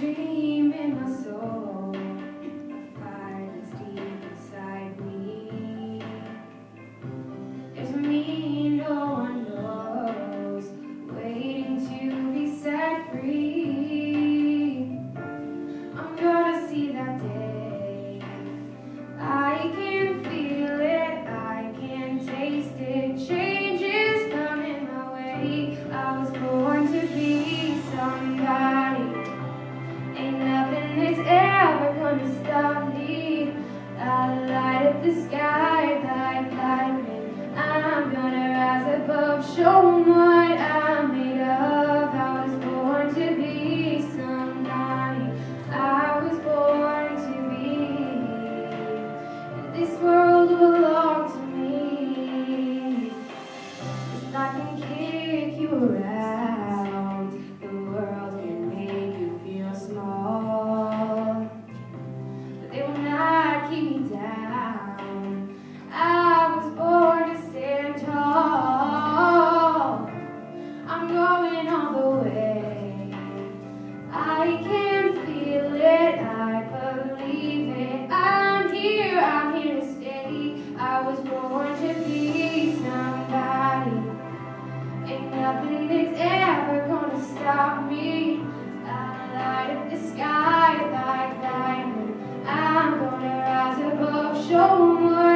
dream in my soul, a fire that's deep inside me. There's me no one knows, waiting to be set free. I'm gonna see that day. I can feel it, I can taste it. Change is coming my way. I was born to be somebody. Ain't nothing that's ever gonna stop me. I'll light up the sky like lightning. I'm gonna rise above, show 'em what I'm made of. I was born to be somebody. I was born to be. And this world belongs to me. It's not gonna kick you around. The world can make you feel small, but they will not keep me down. I was born to stand tall. I'm going all the way. I can feel it, I believe it. I'm here to stay. I was born to be somebody. Ain't nothing that's ever gonna stop me. I'll light up the sky like lightning. I'm gonna rise above, show 'em what